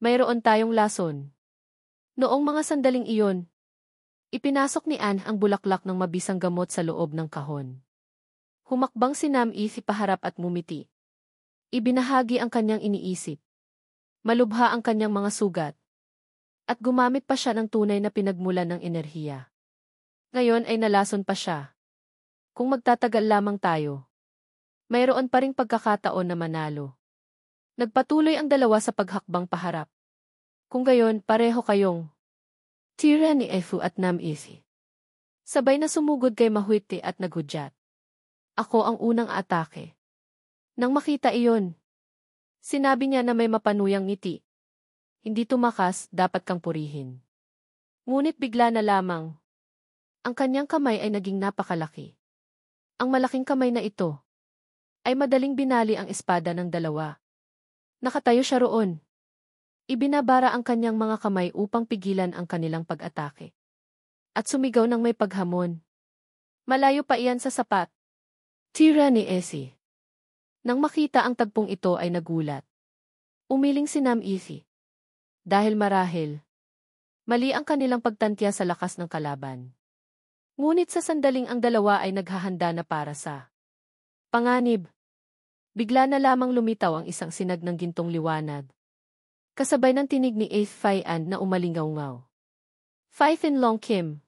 Mayroon tayong lason. Noong mga sandaling iyon, ipinasok ni Anne ang bulaklak ng mabisang gamot sa loob ng kahon. Humakbang si Nam-Efi paharap at ngumiti. Ibinahagi ang kanyang iniisip. Malubha ang kanyang mga sugat. At gumamit pa siya ng tunay na pinagmulan ng enerhiya. Ngayon ay nalason pa siya. Kung magtatagal lamang tayo, mayroon pa ring pagkakataon na manalo. Nagpatuloy ang dalawa sa paghakbang paharap. Kung gayon, pareho kayong Tira ni Efu at Nam-Efi. Sabay na sumugod kay Mahuite at naghudyat. Ako ang unang atake. Nang makita iyon, sinabi niya na may mapanuyang ngiti. Hindi tumakas, dapat kang purihin. Ngunit bigla na lamang, ang kanyang kamay ay naging napakalaki. Ang malaking kamay na ito ay madaling binali ang espada ng dalawa. Nakatayo siya roon. Ibinabara ang kanyang mga kamay upang pigilan ang kanilang pag-atake. At sumigaw ng may paghamon. Malayo pa iyan sa sapat. Tira ni Esi. Nang makita ang tagpong ito ay nagulat. Umiling si Nam-Efi. Dahil marahil, mali ang kanilang pagtantya sa lakas ng kalaban. Ngunit sa sandaling ang dalawa ay naghahanda na para sa panganib. Bigla na lamang lumitaw ang isang sinag ng gintong liwanag. Kasabay ng tinig ni Fai-an na umalingaw-ngaw. Fai Fin Long Kim.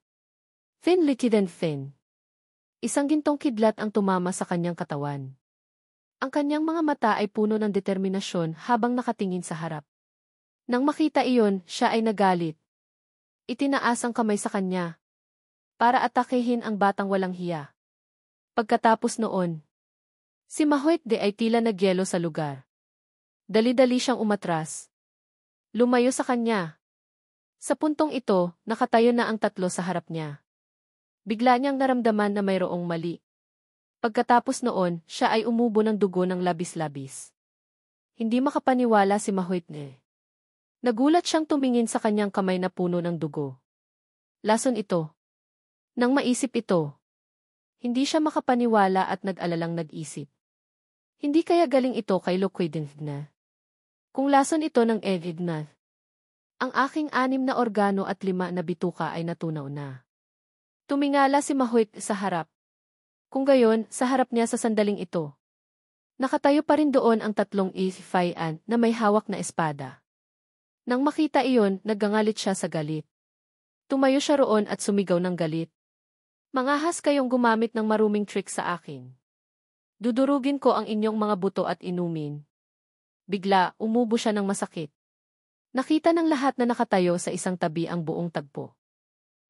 Fin Litiden Fin. Isang gintong kidlat ang tumama sa kanyang katawan. Ang kanyang mga mata ay puno ng determinasyon habang nakatingin sa harap. Nang makita iyon, siya ay nagalit. Itinaas ang kamay sa kanya para atakehin ang batang walang hiya. Pagkatapos noon, si Mahuite ay tila nagyelo sa lugar. Dali-dali siyang umatras. Lumayo sa kanya. Sa puntong ito, nakatayo na ang tatlo sa harap niya. Bigla niyang naramdaman na mayroong mali. Pagkatapos noon, siya ay umubo ng dugo ng labis-labis. Hindi makapaniwala si Mahuite. Nagulat siyang tumingin sa kanyang kamay na puno ng dugo. Lason ito. Nang maisip ito, hindi siya makapaniwala at nag-alalang nag-isip. Hindi kaya galing ito kay Loquidinfna? Kung lason ito ng Evidna, ang aking 6 na organo at 5 na bituka ay natunaw na. Tumingala si Mahuite sa harap. Kung gayon, sa harap niya sa sandaling ito. Nakatayo pa rin doon ang tatlong Fai-an na may hawak na espada. Nang makita iyon, naggangalit siya sa galit. Tumayo siya roon at sumigaw ng galit. Mangahas kayong gumamit ng maruming trick sa akin. Dudurugin ko ang inyong mga buto at inumin. Bigla, umubo siya ng masakit. Nakita ng lahat na nakatayo sa isang tabi ang buong tagpo.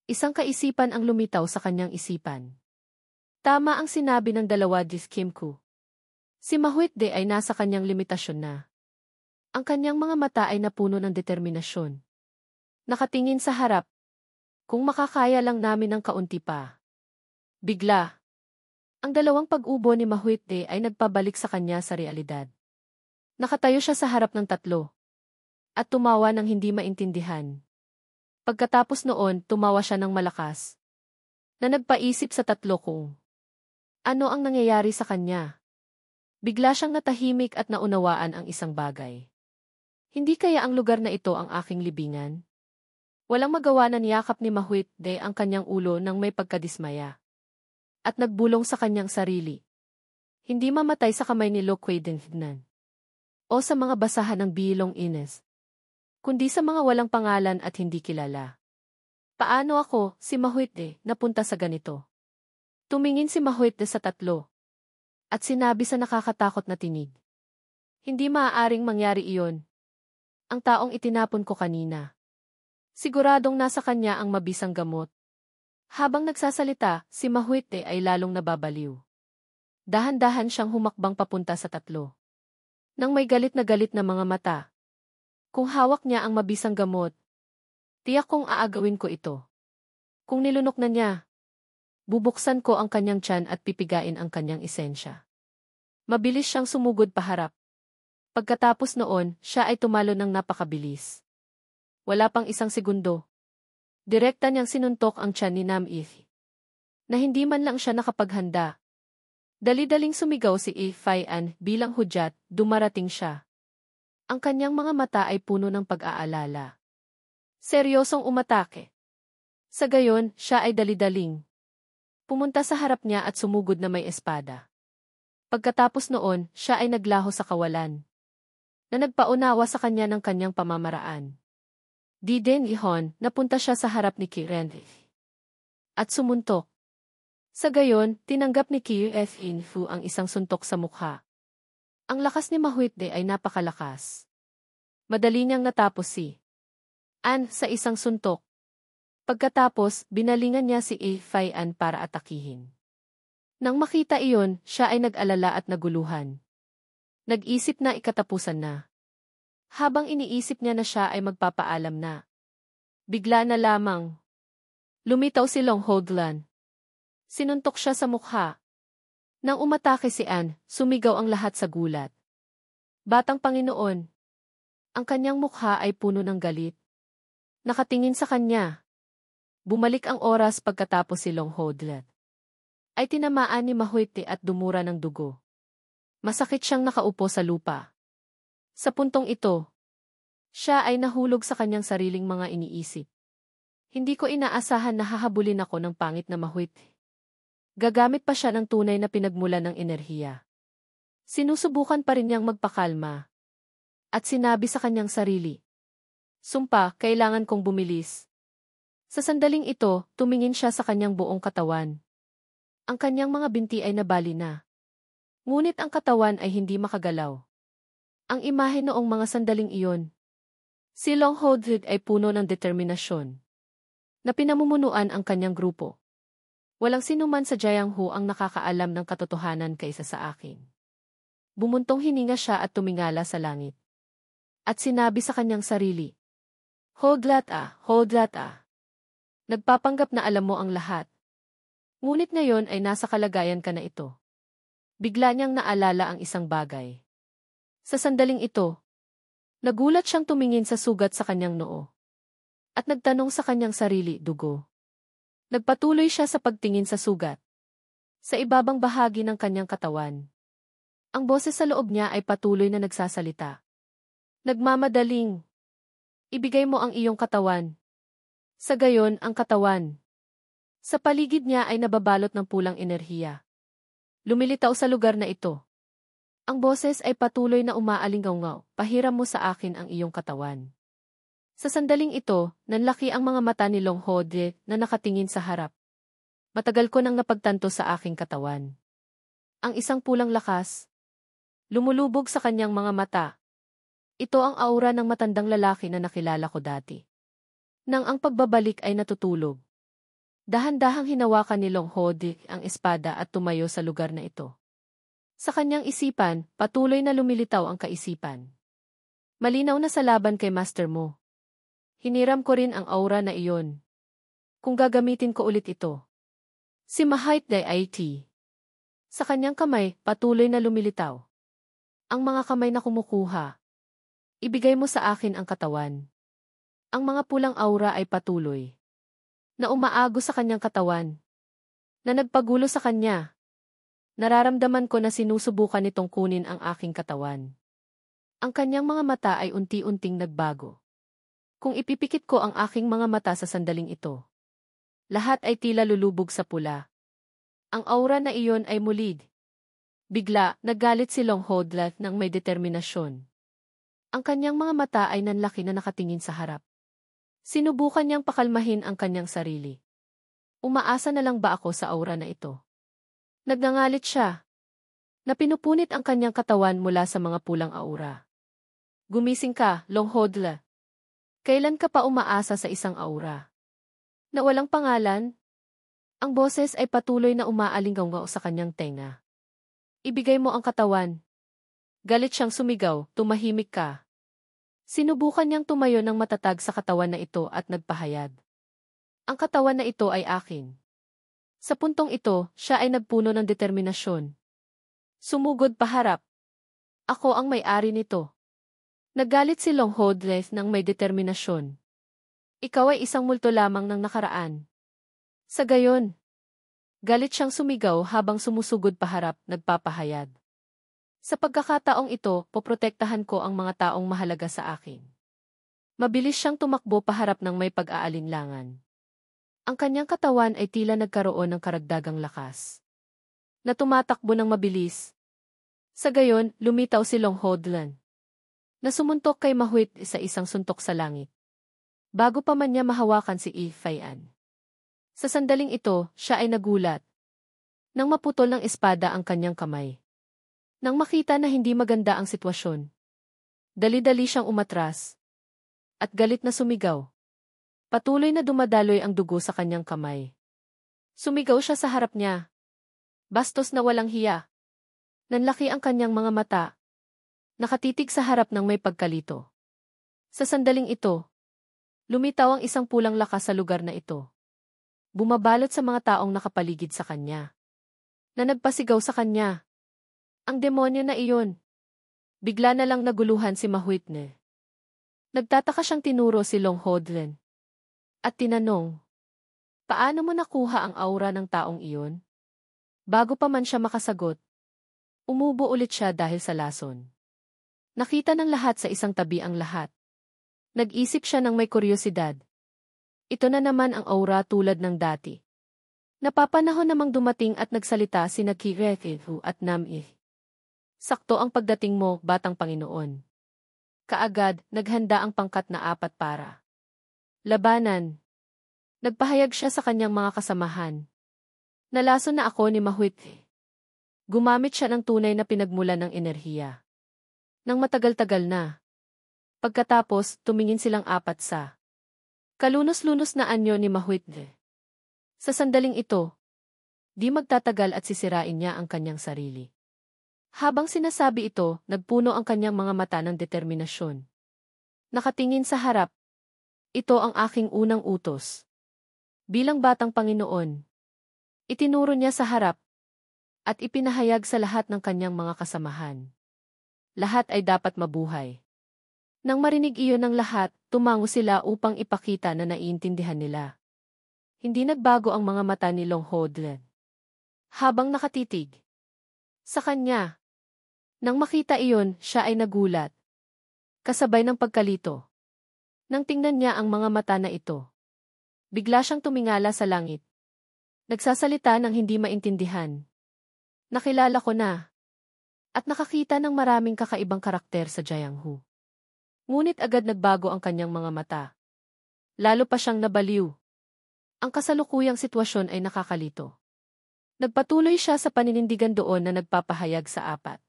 Isang kaisipan ang lumitaw sa kanyang isipan. Tama ang sinabi ng dalawa ni Kimku. Si Mahuite ay nasa kanyang limitasyon na. Ang kanyang mga mata ay napuno ng determinasyon. Nakatingin sa harap. Kung makakaya lang namin ng kaunti pa. Bigla, ang dalawang pag-ubo ni Mahuite ay nagpabalik sa kanya sa realidad. Nakatayo siya sa harap ng tatlo. At tumawa ng hindi maintindihan. Pagkatapos noon, tumawa siya ng malakas. Na nagpaisip sa tatlo kung ano ang nangyayari sa kanya. Bigla siyang natahimik at naunawaan ang isang bagay. Hindi kaya ang lugar na ito ang aking libingan? Walang magawa na niyakap ni Mahuite ang kanyang ulo nang may pagkadismaya. At nagbulong sa kanyang sarili. Hindi mamatay sa kamay ni Loquidinfnan. O sa mga basahan ng Bilong Ines. Kundi sa mga walang pangalan at hindi kilala. Paano ako, si Mahuite, napunta sa ganito? Tumingin si Mahuite sa tatlo. At sinabi sa nakakatakot na tinig. Hindi maaaring mangyari iyon. Ang taong itinapon ko kanina. Siguradong nasa kanya ang mabisang gamot. Habang nagsasalita, si Mahuite ay lalong nababaliw. Dahan-dahan siyang humakbang papunta sa tatlo. Nang may galit na mga mata. Kung hawak niya ang mabisang gamot, tiyak kong aagawin ko ito. Kung nilunok na niya, bubuksan ko ang kanyang tiyan at pipigain ang kanyang esensya. Mabilis siyang sumugod paharap. Pagkatapos noon, siya ay tumalo ng napakabilis. Wala pang 1 segundo. Direkta niyang sinuntok ang tiyan ni Nam-Efi. Na hindi man lang siya nakapaghanda. Dali-daling sumigaw si Fai-an bilang hudyat, dumarating siya. Ang kanyang mga mata ay puno ng pag-aalala. Seryosong umatake. Sa gayon, siya ay dali-daling pumunta sa harap niya at sumugod na may espada. Pagkatapos noon, siya ay naglaho sa kawalan, na nagpaunawa sa kanya ng kanyang pamamaraan. Di din ihon, napunta siya sa harap ni Kiren at sumuntok. Sa gayon, tinanggap ni Kiren Fu ang isang suntok sa mukha. Ang lakas ni Mahuitde ay napakalakas. Madali niyang natapos si An sa isang suntok. Pagkatapos, binalingan niya si Fai An para atakihin. Nang makita iyon, siya ay nag-alala at naguluhan. Nag-isip na ikatapusan na. Habang iniisip niya na siya ay magpapaalam na, bigla na lamang lumitaw si Long Hodlan. Sinuntok siya sa mukha. Nang umatake si An, sumigaw ang lahat sa gulat. Batang Panginoon! Ang kanyang mukha ay puno ng galit. Nakatingin sa kanya. Bumalik ang oras pagkatapos si Long Hodlan ay tinamaan ni Mahuite at dumura ng dugo. Masakit siyang nakaupo sa lupa. Sa puntong ito, siya ay nahulog sa kanyang sariling mga iniisip. Hindi ko inaasahan na hahabulin ako ng pangit na Mahuite. Gagamit pa siya ng tunay na pinagmulan ng enerhiya. Sinusubukan pa rin niyang magpakalma. At sinabi sa kanyang sarili, sumpa, kailangan kong bumilis. Sa sandaling ito, tumingin siya sa kanyang buong katawan. Ang kanyang mga binti ay nabali na. Ngunit ang katawan ay hindi makagalaw. Ang imahe noong mga sandaling iyon. Si Long Hodrid ay puno ng determinasyon na pinamumunuan ang kanyang grupo. Walang sinuman sa Jianghu ang nakakaalam ng katotohanan kaysa sa akin. Bumuntong hininga siya at tumingala sa langit. At sinabi sa kanyang sarili, Hodlat ah, Hodlat ah. Nagpapanggap na alam mo ang lahat. Ngunit ngayon ay nasa kalagayan ka na ito. Bigla niyang naalala ang isang bagay. Sa sandaling ito, nagulat siyang tumingin sa sugat sa kanyang noo. At nagtanong sa kanyang sarili, dugo. Nagpatuloy siya sa pagtingin sa sugat. Sa ibabang bahagi ng kanyang katawan. Ang boses sa loob niya ay patuloy na nagsasalita. Nagmamadaling. Ibigay mo ang iyong katawan. Sa gayon, ang katawan. Sa paligid niya ay nababalot ng pulang enerhiya. Lumilitaw sa lugar na ito. Ang boses ay patuloy na umaalingaw-ngaw, pahiram mo sa akin ang iyong katawan. Sa sandaling ito, nanlaki ang mga mata ni Long Hode na nakatingin sa harap. Matagal ko nang napagtanto sa aking katawan. Ang isang pulang lakas, lumulubog sa kanyang mga mata. Ito ang aura ng matandang lalaki na nakilala ko dati. Nang ang pagbabalik ay natutulog. Dahan-dahang hinawakan ni Long Hode ang espada at tumayo sa lugar na ito. Sa kanyang isipan, patuloy na lumilitaw ang kaisipan. Malinaw na sa laban kay master mo. Hiniram ko rin ang aura na iyon. Kung gagamitin ko ulit ito. Si Mahuite IT. Sa kanyang kamay, patuloy na lumilitaw. Ang mga kamay na kumukuha. Ibigay mo sa akin ang katawan. Ang mga pulang aura ay patuloy na umaago sa kanyang katawan. Na nagpagulo sa kanya. Nararamdaman ko na sinusubukan nitong kunin ang aking katawan. Ang kanyang mga mata ay unti-unting nagbago. Kung ipipikit ko ang aking mga mata sa sandaling ito, lahat ay tila lulubog sa pula. Ang aura na iyon ay mulid. Bigla, naggalit si Long Hodlat ng may determinasyon. Ang kanyang mga mata ay nanlaki na nakatingin sa harap. Sinubukan niyang pakalmahin ang kanyang sarili. Umaasa na lang ba ako sa aura na ito? Nagngangalit siya. Na pinupunit ang kanyang katawan mula sa mga pulang aura. Gumising ka, Long Hodla. Kailan ka pa umaasa sa isang aura? Na walang pangalan? Ang boses ay patuloy na umaalingaw sa kanyang tenga. Ibigay mo ang katawan. Galit siyang sumigaw, tumahimik ka. Sinubukan niyang tumayo ng matatag sa katawan na ito at nagpahayag. Ang katawan na ito ay akin. Sa puntong ito, siya ay nagpuno ng determinasyon. Sumugod paharap. Ako ang may-ari nito. Nagalit si Long Hodles ng may determinasyon. Ikaw ay isang multo lamang ng nakaraan. Sa gayon, galit siyang sumigaw habang sumusugod paharap, nagpapahayag. Sa pagkakataong ito, poprotektahan ko ang mga taong mahalaga sa akin. Mabilis siyang tumakbo paharap ng may pag-aalinlangan. Ang kanyang katawan ay tila nagkaroon ng karagdagang lakas, na tumatakbo ng mabilis. Sa gayon, lumitaw si Long Hodlan, na sumuntok kay Mahuit sa isang suntok sa langit. Bago pa man niya mahawakan si Ifayan. Sa sandaling ito, siya ay nagulat. Nang maputol ng espada ang kanyang kamay. Nang makita na hindi maganda ang sitwasyon. Dali-dali siyang umatras. At galit na sumigaw. Patuloy na dumadaloy ang dugo sa kanyang kamay. Sumigaw siya sa harap niya. Bastos na walang hiya. Nanlaki ang kanyang mga mata. Nakatitig sa harap ng may pagkalito. Sa sandaling ito, lumitaw ang isang pulang lakas sa lugar na ito. Bumabalot sa mga taong nakapaligid sa kanya. Na nagpasigaw sa kanya. Ang demonyo na iyon. Bigla na lang naguluhan si Mahuitne. Nagtataka siyang tinuro si Long Hodlan. At tinanong, paano mo nakuha ang aura ng taong iyon? Bago pa man siya makasagot, umubo ulit siya dahil sa lason. Nakita ng lahat sa isang tabi ang lahat. Nag-isip siya ng may kuryosidad. Ito na naman ang aura tulad ng dati. Napapanahon namang dumating at nagsalita sina Kirekihu at Nam-i. Sakto ang pagdating mo, batang Panginoon. Kaagad, naghanda ang pangkat na 4 para labanan. Nagpahayag siya sa kanyang mga kasamahan. Nalason na ako ni Mahuit. Gumamit siya ng tunay na pinagmulan ng enerhiya. Nang matagal-tagal na. Pagkatapos, tumingin silang 4 sa kalunos-lunos na anyo ni Mahuit. Sa sandaling ito, di magtatagal at sisirain niya ang kanyang sarili. Habang sinasabi ito, nagpuno ang kanyang mga mata ng determinasyon. Nakatingin sa harap. Ito ang aking unang utos. Bilang batang Panginoon. Itinuro niya sa harap. At ipinahayag sa lahat ng kanyang mga kasamahan. Lahat ay dapat mabuhay. Nang marinig iyon ng lahat, tumango sila upang ipakita na naiintindihan nila. Hindi nagbago ang mga mata ni Long Hodlan. Habang nakatitig sa kanya. Nang makita iyon, siya ay nagulat. Kasabay ng pagkalito. Nang tingnan niya ang mga mata na ito. Bigla siyang tumingala sa langit. Nagsasalita ng hindi maintindihan. Nakilala ko na. At nakakita ng maraming kakaibang karakter sa Jianghu. Ngunit agad nagbago ang kanyang mga mata. Lalo pa siyang nabaliw. Ang kasalukuyang sitwasyon ay nakakalito. Nagpatuloy siya sa paninindigan doon na nagpapahayag sa 4.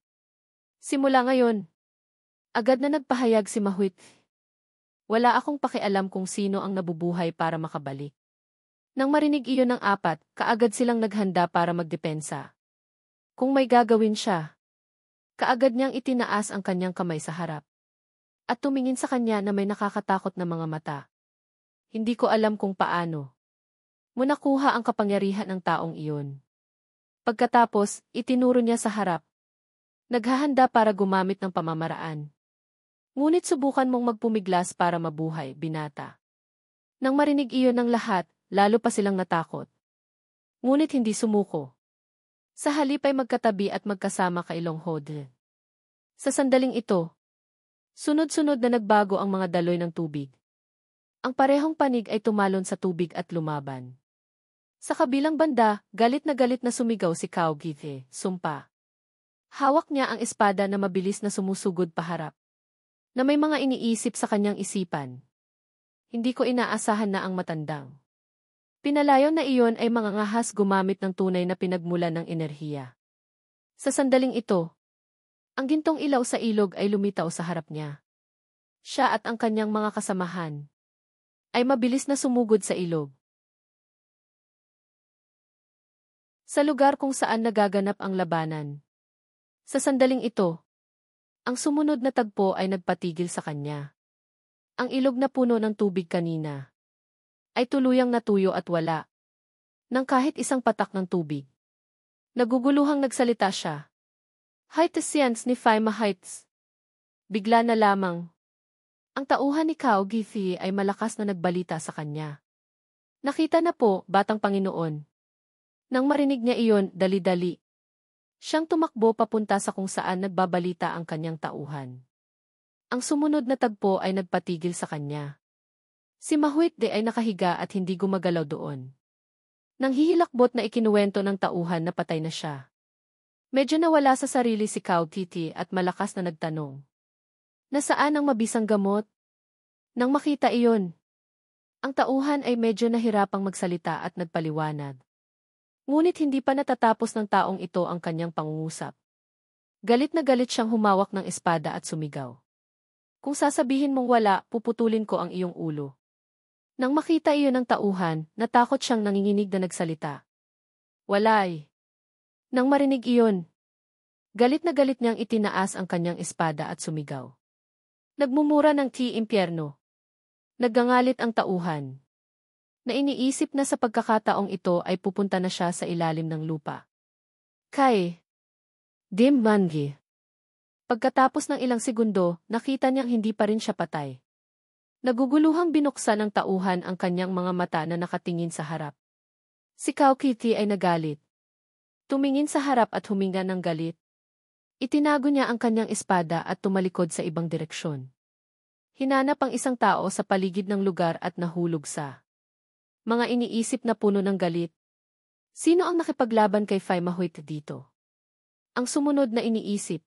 Simula ngayon, agad na nagpahayag si Mahuit. Wala akong pakialam kung sino ang nabubuhay para makabalik. Nang marinig iyon ng 4, kaagad silang naghanda para magdepensa. Kung may gagawin siya, kaagad niyang itinaas ang kanyang kamay sa harap. At tumingin sa kanya na may nakakatakot na mga mata. Hindi ko alam kung paano mo nakuha ang kapangyarihan ng taong iyon. Pagkatapos, itinuro niya sa harap. Naghahanda para gumamit ng pamamaraan. Ngunit subukan mong magpumiglas para mabuhay, binata. Nang marinig iyon ng lahat, lalo pa silang natakot. Ngunit hindi sumuko. Sa halip ay magkatabi at magkasama kay Long Hodlan. Sa sandaling ito, sunod-sunod na nagbago ang mga daloy ng tubig. Ang parehong panig ay tumalon sa tubig at lumaban. Sa kabilang banda, galit na sumigaw si Cao Githe, sumpa. Hawak niya ang espada na mabilis na sumusugod paharap. Na may mga iniisip sa kanyang isipan. Hindi ko inaasahan na ang matandang pinalayo na iyon ay mangangahas gumamit ng tunay na pinagmulan ng enerhiya. Sa sandaling ito, ang gintong ilaw sa ilog ay lumitaw sa harap niya. Siya at ang kanyang mga kasamahan ay mabilis na sumugod sa ilog. Sa lugar kung saan nagaganap ang labanan. Sa sandaling ito, ang sumunod na tagpo ay nagpatigil sa kanya. Ang ilog na puno ng tubig kanina ay tuluyang natuyo at wala ng kahit isang patak ng tubig. Naguguluhang nagsalita siya. Heights ni Faima Heights. Bigla na lamang. Ang tauhan ni Cao Githe ay malakas na nagbalita sa kanya. Nakita na po, batang Panginoon. Nang marinig niya iyon, dali-dali Siyang tumakbo papunta sa kung saan nagbabalita ang kanyang tauhan. Ang sumunod na tagpo ay nagpatigil sa kanya. Si Mahuitde ay nakahiga at hindi gumagalaw doon. Nanghihilakbot na ikinuwento ng tauhan na patay na siya. Medyo nawala sa sarili si Kao Titi at malakas na nagtanong. Nasaan ang mabisang gamot? Nang makita iyon, ang tauhan ay medyo nahirapang magsalita at nagpaliwanag. Ngunit hindi pa natatapos ng taong ito ang kanyang pangungusap. Galit na galit siyang humawak ng espada at sumigaw. Kung sasabihin mong wala, puputulin ko ang iyong ulo. Nang makita iyon ng tauhan, natakot siyang nanginginig na nagsalita. Walay. Nang marinig iyon, galit na galit niyang itinaas ang kanyang espada at sumigaw. Nagmumura ng impyerno. Naggangalit ang tauhan. Na iniisip na sa pagkakataong ito ay pupunta na siya sa ilalim ng lupa. Kay Dim Mangi. Pagkatapos ng ilang segundo, nakita niyang hindi pa rin siya patay. Naguguluhang binuksan ng tauhan ang kanyang mga mata na nakatingin sa harap. Si Kao Kitty ay nagalit. Tumingin sa harap at huminga ng galit. Itinago niya ang kanyang espada at tumalikod sa ibang direksyon. Hinanap ang isang tao sa paligid ng lugar at nahulog sa mga iniisip na puno ng galit. Sino ang nakipaglaban kay Fai Mahuit dito? Ang sumunod na iniisip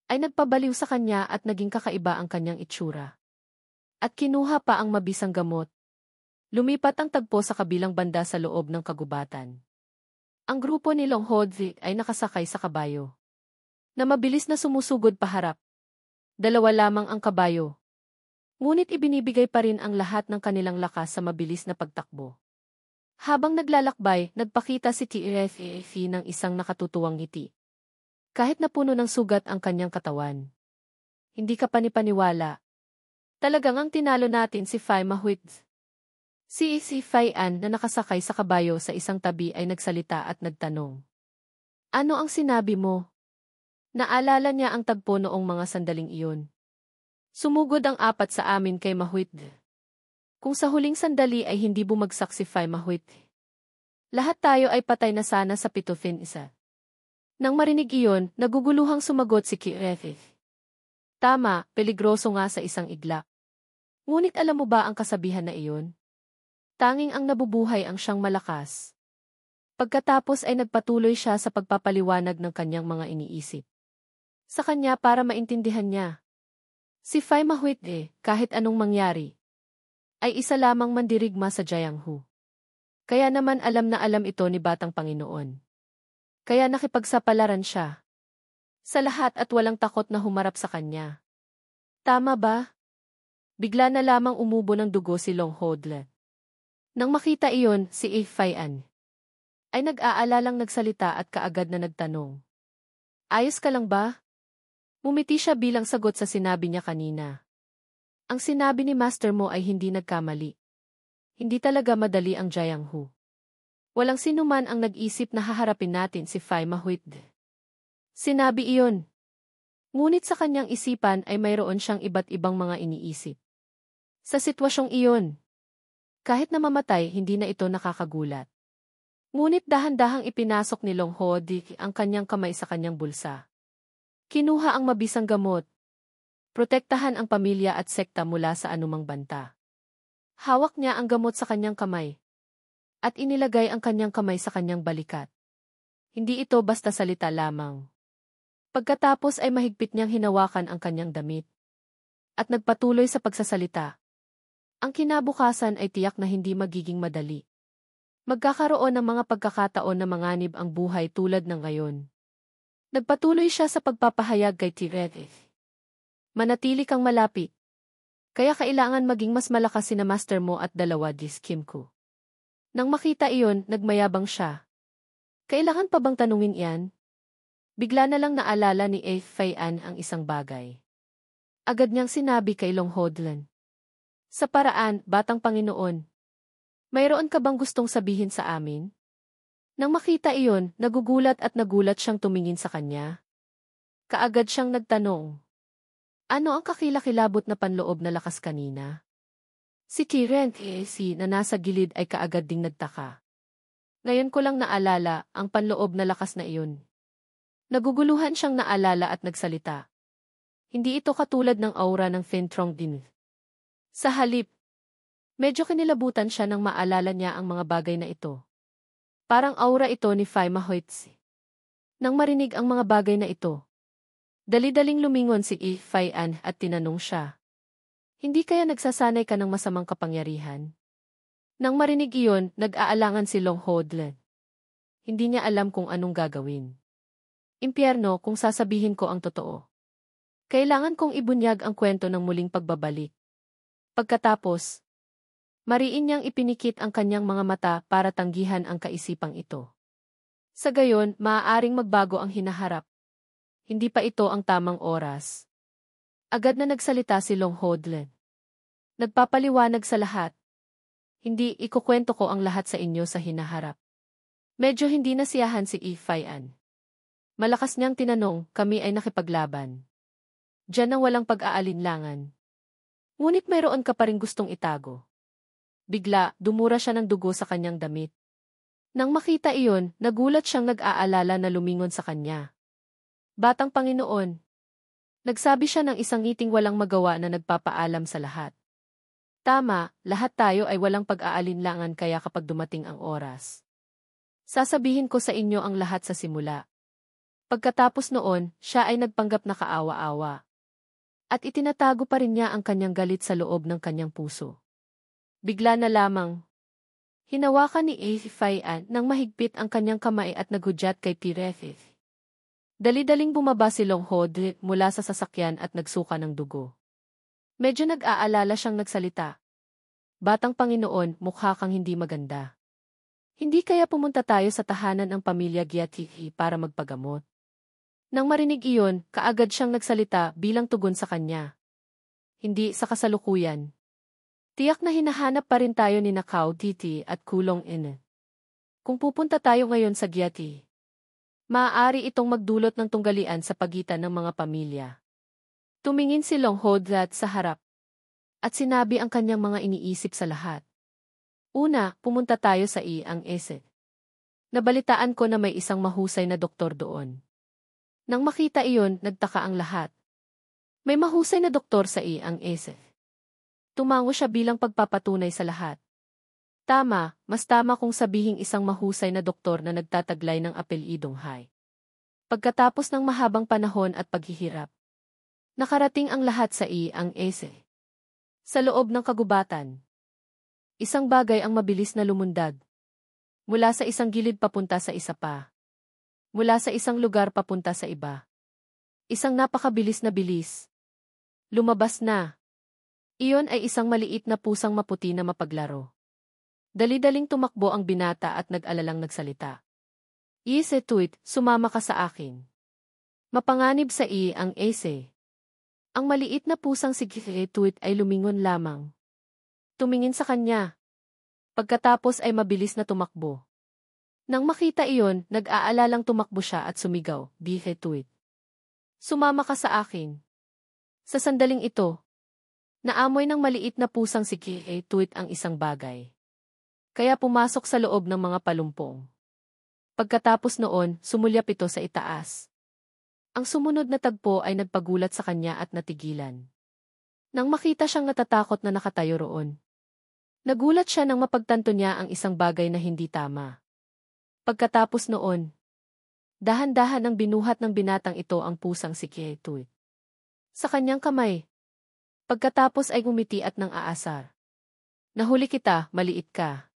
ay nagpabaliw sa kanya at naging kakaiba ang kanyang itsura. At kinuha pa ang mabisang gamot. Lumipat ang tagpo sa kabilang banda sa loob ng kagubatan. Ang grupo ni Long Hodzi ay nakasakay sa kabayo na mabilis na sumusugod paharap. 2 lamang ang kabayo. Ngunit ibinibigay pa rin ang lahat ng kanilang lakas sa mabilis na pagtakbo. Habang naglalakbay, nagpakita si TFAF ng isang nakatutuwang ngiti. Kahit na puno ng sugat ang kanyang katawan. Hindi ka panipaniwala. Talagang ang tinalo natin si Fai Mahuit. Si Fai An na nakasakay sa kabayo sa isang tabi ay nagsalita at nagtanong. Ano ang sinabi mo? Naalala niya ang tagpo noong mga sandaling iyon. Sumugod ang 4 sa amin kay Mahuit. Kung sa huling sandali ay hindi bumagsak si Fai Mahuit, lahat tayo ay patay na sana sa pitufin isa. Nang marinig iyon, naguguluhang sumagot si Kirefif. Tama, peligroso nga sa isang iglap. Ngunit alam mo ba ang kasabihan na iyon? Tanging ang nabubuhay ang siyang malakas. Pagkatapos ay nagpatuloy siya sa pagpapaliwanag ng kanyang mga iniisip. Sa kanya para maintindihan niya. Si Fai Mahuit kahit anong mangyari, ay isa lamang mandirigma sa Jianghu. Kaya naman alam na alam ito ni Batang Panginoon. Kaya nakipagsapalaran siya sa lahat at walang takot na humarap sa kanya. Tama ba? Bigla na lamang umubo ng dugo si Long Hodle. Nang makita iyon, si Fai An ay nag-aalalang nagsalita at kaagad na nagtanong. Ayos ka lang ba? Mumiti siya bilang sagot sa sinabi niya kanina. Ang sinabi ni master mo ay hindi nagkamali. Hindi talaga madali ang Jianghu. Walang sinuman ang nag-isip na haharapin natin si Fai Mahuit. Sinabi iyon. Ngunit sa kanyang isipan ay mayroon siyang iba't ibang mga iniisip. Sa sitwasyong iyon, kahit na mamatay hindi na ito nakakagulat. Ngunit dahan-dahang ipinasok ni Long Hodi ang kanyang kamay sa kanyang bulsa. Kinuha ang mabisang gamot. Protektahan ang pamilya at sekta mula sa anumang banta. Hawak niya ang gamot sa kanyang kamay. At inilagay ang kanyang kamay sa kanyang balikat. Hindi ito basta salita lamang. Pagkatapos ay mahigpit niyang hinawakan ang kanyang damit. At nagpatuloy sa pagsasalita. Ang kinabukasan ay tiyak na hindi magiging madali. Magkakaroon ng mga pagkakataon na manganib ang buhay tulad ng ngayon. Nagpatuloy siya sa pagpapahayag kay Tireth. Manatili kang malapit. Kaya kailangan maging mas malakas sina master mo at 2 Kim ko. Nang makita iyon, nagmayabang siya. Kailangan pa bang tanungin iyan? Bigla na lang naalala ni Fai An ang isang bagay. Agad niyang sinabi kay Long Hodlan. Sa paraan, Batang Panginoon. Mayroon ka bang gustong sabihin sa amin? Nang makita iyon, nagugulat siyang tumingin sa kanya. Kaagad siyang nagtanong. Ano ang kakilakilabot na panloob na lakas kanina? Si Tirent na nasa gilid ay kaagad ding nagtaka. Ngayon ko lang naalala ang panloob na lakas na iyon. Naguguluhan siyang naalala at nagsalita. Hindi ito katulad ng aura ng Fintrong Din. Sa halip, medyo kinilabutan siya nang maalala niya ang mga bagay na ito. Parang aura ito ni Fai Mahoitsi. Nang marinig ang mga bagay na ito, dali-daling lumingon si Fai An at tinanong siya. Hindi kaya nagsasanay ka ng masamang kapangyarihan? Nang marinig iyon, nag-aalangan si Long Hodlen. Hindi niya alam kung anong gagawin. Impyerno kung sasabihin ko ang totoo. Kailangan kong ibunyag ang kwento ng muling pagbabalik. Pagkatapos, mariin niyang ipinikit ang kanyang mga mata para tanggihan ang kaisipang ito. Sa gayon, maaaring magbago ang hinaharap. Hindi pa ito ang tamang oras. Agad na nagsalita si Long Hodlen. Nagpapaliwanag sa lahat. Hindi ikukwento ko ang lahat sa inyo sa hinaharap. Medyo hindi nasiyahan si Fai An. Malakas niyang tinanong, kami ay nakipaglaban. Diyan ang walang pag-aalinlangan. Ngunit mayroon ka pa rin gustong itago. Bigla, dumura siya ng dugo sa kanyang damit. Nang makita iyon, nagulat siyang nag-aalala na lumingon sa kanya. Batang Panginoon. Nagsabi siya ng isang ngiting walang magawa na nagpapaalam sa lahat. Tama, lahat tayo ay walang pag-aalinlangan kaya kapag dumating ang oras. Sasabihin ko sa inyo ang lahat sa simula. Pagkatapos noon, siya ay nagpanggap na kaawa-awa. At itinatago pa rin niya ang kanyang galit sa loob ng kanyang puso. Bigla na lamang. Hinawakan ni Fai An nang mahigpit ang kanyang kamay at naghudyat kay Pirethith. Dali-daling bumaba si Long Hodlen mula sa sasakyan at nagsuka ng dugo. Medyo nag-aalala siyang nagsalita. Batang Panginoon, mukha kang hindi maganda. Hindi kaya pumunta tayo sa tahanan ng pamilya Gyatihi para magpagamot? Nang marinig iyon, kaagad siyang nagsalita bilang tugon sa kanya. Hindi sa kasalukuyan. Tiyak na hinahanap pa rin tayo ni Nakao Titi at Kulong Ine. Kung pupunta tayo ngayon sa Gyati, maaari itong magdulot ng tunggalian sa pagitan ng mga pamilya. Tumingin si Long Hodlat sa harap at sinabi ang kanyang mga iniisip sa lahat. Una, pumunta tayo sa Iang Ese. Nabalitaan ko na may isang mahusay na doktor doon. Nang makita iyon, nagtaka ang lahat. May mahusay na doktor sa Iang Ese. Tumango siya bilang pagpapatunay sa lahat. Tama, mas tama kung sabihing isang mahusay na doktor na nagtataglay ng apelyidong Hai. Pagkatapos ng mahabang panahon at paghihirap, nakarating ang lahat sa Iang Ese. Sa loob ng kagubatan, isang bagay ang mabilis na lumundag. Mula sa isang gilid papunta sa isa pa. Mula sa isang lugar papunta sa iba. Isang napakabilis na bilis. Lumabas na. Iyon ay isang maliit na pusang maputi na mapaglaro. Dali-daling tumakbo ang binata at nag-alalang nagsalita. Ise Tuit, sumama ka sa akin. Mapanganib sa Iang Ese. Ang maliit na pusang si Tuit ay lumingon lamang. Tumingin sa kanya. Pagkatapos ay mabilis na tumakbo. Nang makita iyon, nag-aalalang tumakbo siya at sumigaw, Tuit. Sumama ka sa akin. Sa sandaling ito, naamoy ng maliit na pusang si Tuit ang isang bagay. Kaya pumasok sa loob ng mga palumpong. Pagkatapos noon, sumulyap ito sa itaas. Ang sumunod na tagpo ay nagpagulat sa kanya at natigilan. Nang makita siyang natatakot na nakatayo roon, nagulat siya nang mapagtanto niya ang isang bagay na hindi tama. Pagkatapos noon, dahan-dahan ang binuhat ng binatang ito ang pusang si Tuit. Sa kanyang kamay. Pagkatapos ay ngumiti at nang aasar. Nahuli kita, maliit ka.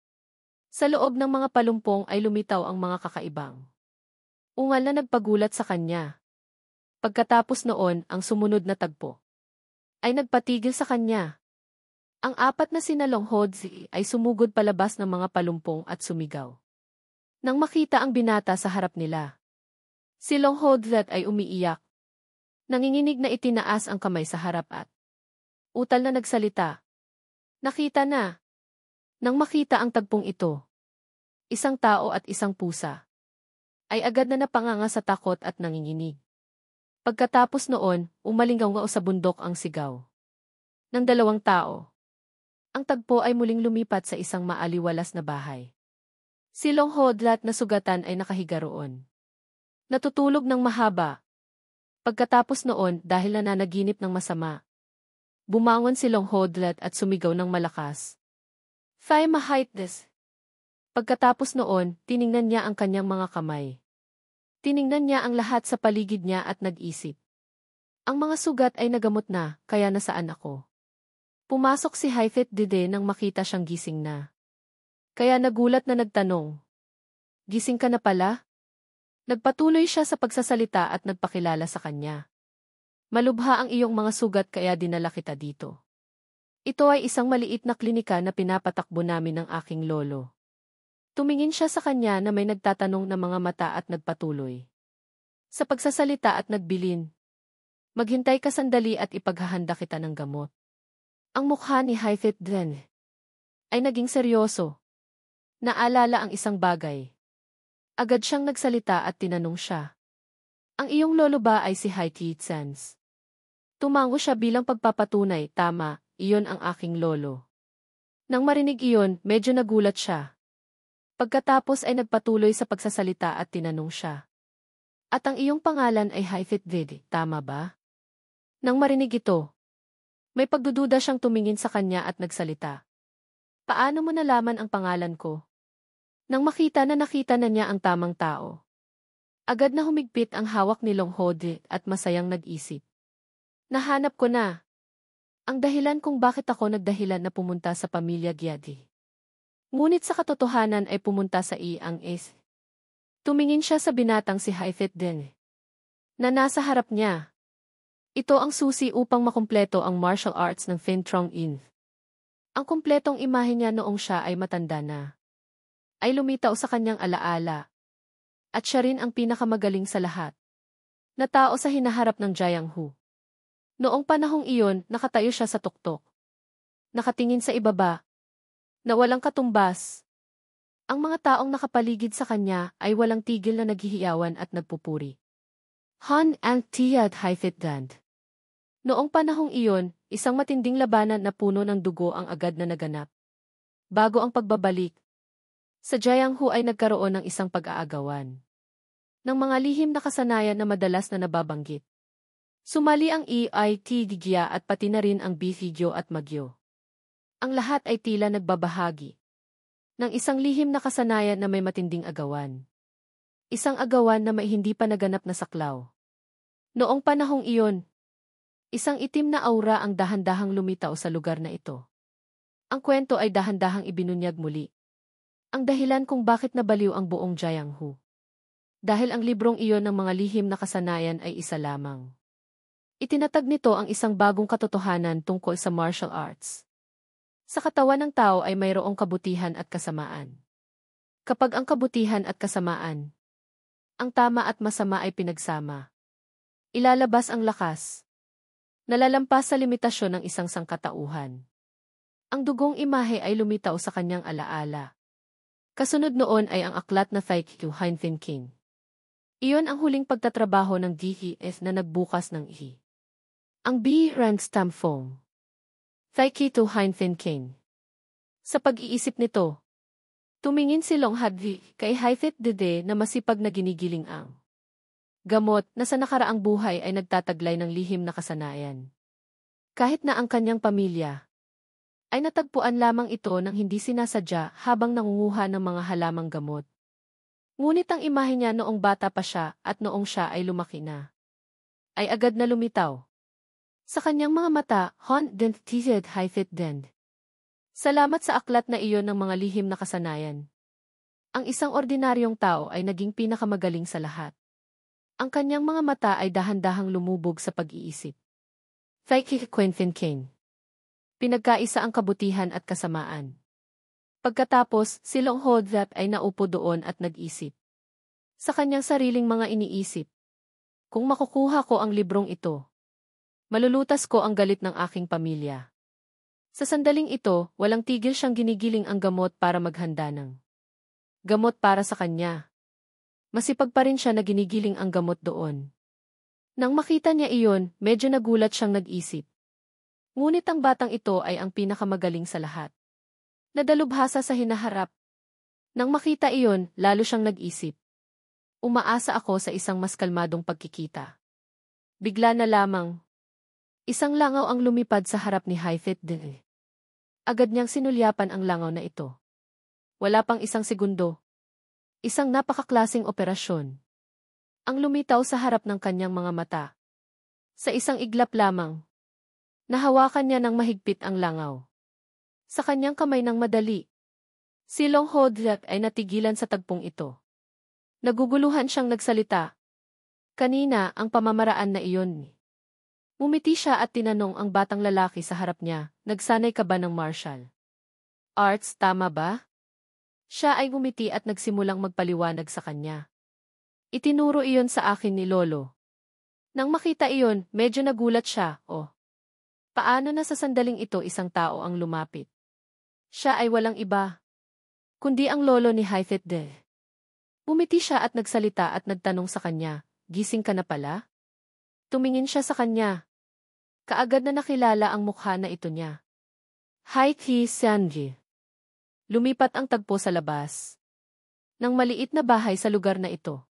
Sa loob ng mga palumpong ay lumitaw ang mga kakaibang ungal na nagpagulat sa kanya. Pagkatapos noon, ang sumunod na tagpo ay nagpatigil sa kanya. Ang apat na sinalong Hodzi ay sumugod palabas ng mga palumpong at sumigaw. Nang makita ang binata sa harap nila, si Long Hodlat ay umiiyak. Nanginginig na itinaas ang kamay sa harap at utal na nagsalita. Nakita na. Nang makita ang tagpong ito, isang tao at isang pusa, ay agad na napanganga sa takot at nanginginig. Pagkatapos noon, umalingaw sa bundok ang sigaw ng dalawang tao. Ang tagpo ay muling lumipat sa isang maaliwalas na bahay. Si Long Hodlat na sugatan ay nakahiga roon. Natutulog ng mahaba. Pagkatapos noon dahil nananaginip ng masama, bumangon si Longhodlat at sumigaw ng malakas. Fay mahait this. Pagkatapos noon, tiningnan niya ang kanyang mga kamay. Tiningnan niya ang lahat sa paligid niya at nag-isip. Ang mga sugat ay nagamot na, kaya nasaan ako? Pumasok si Haifet Dede nang makita siyang gising na. Kaya nagulat na nagtanong. Gising ka na pala? Nagpatuloy siya sa pagsasalita at nagpakilala sa kanya. Malubha ang iyong mga sugat kaya dinala kita dito. Ito ay isang maliit na klinika na pinapatakbo namin ng aking lolo. Tumingin siya sa kanya na may nagtatanong na mga mata at nagpatuloy. Sa pagsasalita at nagbilin. Maghintay ka sandali at ipaghahanda kita ng gamot. Ang mukha ni Haifet Dren ay naging seryoso. Naalala ang isang bagay. Agad siyang nagsalita at tinanong siya. Ang iyong lolo ba ay si Hai Titsans? Tumango siya bilang pagpapatunay, tama, iyon ang aking lolo. Nang marinig iyon, medyo nagulat siya. Pagkatapos ay nagpatuloy sa pagsasalita at tinanong siya. At ang iyong pangalan ay Haifet Dede, tama ba? Nang marinig ito, may pagdududa siyang tumingin sa kanya at nagsalita. Paano mo nalaman ang pangalan ko? Nang nakita na niya ang tamang tao. Agad na humigpit ang hawak ni Longhode at masayang nag-isip. Nahanap ko na. Ang dahilan kung bakit ako nagdahilan na pumunta sa pamilya Gyadi. Ngunit sa katotohanan ay pumunta sa Iang Es. Tumingin siya sa binatang si Haifet Den na nasa harap niya. Ito ang susi upang makumpleto ang martial arts ng Phin Trong In. Ang kumpletong imahe niya noong siya ay matanda na. Ay lumitaw sa kanyang alaala. At siya rin ang pinakamagaling sa lahat. Na tao sa hinaharap ng Jianghu. Noong panahong iyon, nakatayo siya sa tuktok. Nakatingin sa ibaba. Na walang katumbas. Ang mga taong nakapaligid sa kanya ay walang tigil na naghihiyawan at nagpupuri. Han ang Tiyad Haifet Dand. Noong panahong iyon, isang matinding labanan na puno ng dugo ang agad na naganap. Bago ang pagbabalik, sa Jianghu ay nagkaroon ng isang pag-aagawan. Ng mga lihim na kasanayan na madalas na nababanggit. Sumali ang EIT Digya at pati na rin ang Bifidyo at Magyo. Ang lahat ay tila nagbabahagi ng isang lihim na kasanayan na may matinding agawan. Isang agawan na may hindi pa naganap na saklaw. Noong panahong iyon, isang itim na aura ang dahan-dahang lumitaw sa lugar na ito. Ang kwento ay dahan-dahang ibinunyag muli. Ang dahilan kung bakit nabaliw ang buong Jianghu. Dahil ang librong iyon ng mga lihim na kasanayan ay isa lamang. Itinatag nito ang isang bagong katotohanan tungkol sa martial arts. Sa katawan ng tao ay mayroong kabutihan at kasamaan. Kapag ang kabutihan at kasamaan, ang tama at masama ay pinagsama, ilalabas ang lakas. Nalalampas sa limitasyon ng isang sangkatauhan. Ang dugong imahe ay lumitaw sa kanyang alaala. Kasunod noon ay ang aklat na Thaikyu Heinfin King. Iyon ang huling pagtatrabaho ng DES na nagbukas ng ihi. Ang B. Rang Stamfong. Thaikyu Heinfin King. Sa pag-iisip nito, tumingin si Longhadvi kay Haifet Dede na masipag na ginigiling ang gamot na sa nakaraang buhay ay nagtataglay ng lihim na kasanayan. Kahit na ang kanyang pamilya ay natagpuan lamang ito nang hindi sinasadya habang nangunguha ng mga halamang gamot. Ngunit ang imahe niya noong bata pa siya at noong siya ay lumaki na, ay agad na lumitaw. Sa kanyang mga mata, Hon Dent Tized Haifet Dend. Salamat sa aklat na iyon ng mga lihim na kasanayan. Ang isang ordinaryong tao ay naging pinakamagaling sa lahat. Ang kanyang mga mata ay dahan-dahang lumubog sa pag-iisip. Thaikyu Quentin King. Pinagkaisa ang kabutihan at kasamaan. Pagkatapos, si Longhodvap ay naupo doon at nag-isip. Sa kanyang sariling mga iniisip. Kung makukuha ko ang librong ito, malulutas ko ang galit ng aking pamilya. Sa sandaling ito, walang tigil siyang ginigiling ang gamot para maghanda ng gamot para sa kanya. Masipag pa rin siya na ginigiling ang gamot doon. Nang makita niya iyon, medyo nagulat siyang nag-isip. Ngunit ang batang ito ay ang pinakamagaling sa lahat. Nadalubhasa sa hinaharap. Nang makita iyon, lalo siyang nag-isip. Umaasa ako sa isang mas kalmadong pagkikita. Bigla na lamang. Isang langaw ang lumipad sa harap ni Haifet de. Agad niyang sinulyapan ang langaw na ito. Wala pang isang segundo. Isang napakaklaseng operasyon. Ang lumitaw sa harap ng kanyang mga mata. Sa isang iglap lamang. Nahawakan niya ng mahigpit ang langaw. Sa kanyang kamay ng madali. Si Long Hodlak ay natigilan sa tagpong ito. Naguguluhan siyang nagsalita. Kanina ang pamamaraan na iyon. Mumiti siya at tinanong ang batang lalaki sa harap niya, nagsanay ka ba ng martial arts, tama ba? Siya ay ngumiti at nagsimulang magpaliwanag sa kanya. Itinuro iyon sa akin ni Lolo. Nang makita iyon, medyo nagulat siya, paano na sa sandaling ito isang tao ang lumapit? Siya ay walang iba, kundi ang lolo ni Haifet de. Bumiti siya at nagsalita at nagtanong sa kanya, gising ka na pala? Tumingin siya sa kanya. Kaagad na nakilala ang mukha na ito niya. Haiki Sanji. Lumipat ang tagpo sa labas. Nang maliit na bahay sa lugar na ito.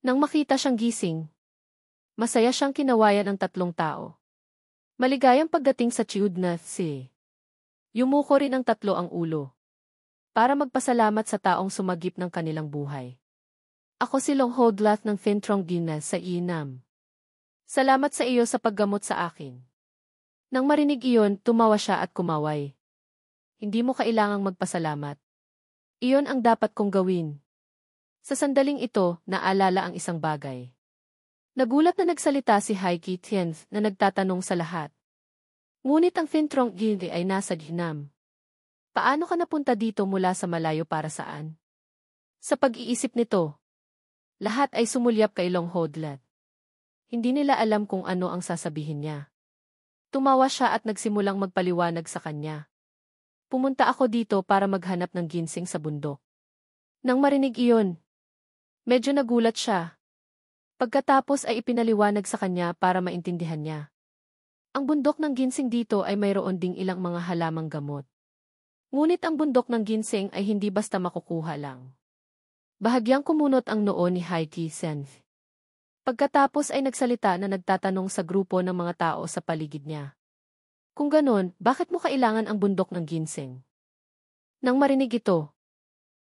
Nang makita siyang gising, masaya siyang kinawayan ng tatlong tao. Maligayang pagdating sa Chiudna si. Yumuko rin ang tatlo ang ulo. Para magpasalamat sa taong sumagip ng kanilang buhay. Ako si Long Hodlath ng Fintrong Gina sa Inam. Salamat sa iyo sa paggamot sa akin. Nang marinig iyon, tumawa siya at kumaway. Hindi mo kailangang magpasalamat. Iyon ang dapat kong gawin. Sa sandaling ito, naalala ang isang bagay. Nagulat na nagsalita si Haiki Tienz na nagtatanong sa lahat. Ngunit ang Fintrong Gina ay nasa Ginam. Paano ka napunta dito mula sa malayo para saan? Sa pag-iisip nito, lahat ay sumulyap kay Long Hodlath. Hindi nila alam kung ano ang sasabihin niya. Tumawa siya at nagsimulang magpaliwanag sa kanya. Pumunta ako dito para maghanap ng ginseng sa bundok. Nang marinig iyon, medyo nagulat siya. Pagkatapos ay ipinaliwanag sa kanya para maintindihan niya. Ang bundok ng ginseng dito ay mayroon ding ilang mga halamang gamot. Ngunit ang bundok ng ginseng ay hindi basta makukuha lang. Bahagyang kumunot ang noo ni Haiki Sen. Pagkatapos ay nagsalita na nagtatanong sa grupo ng mga tao sa paligid niya. Kung ganon, bakit mo kailangan ang bundok ng ginseng? Nang marinig ito,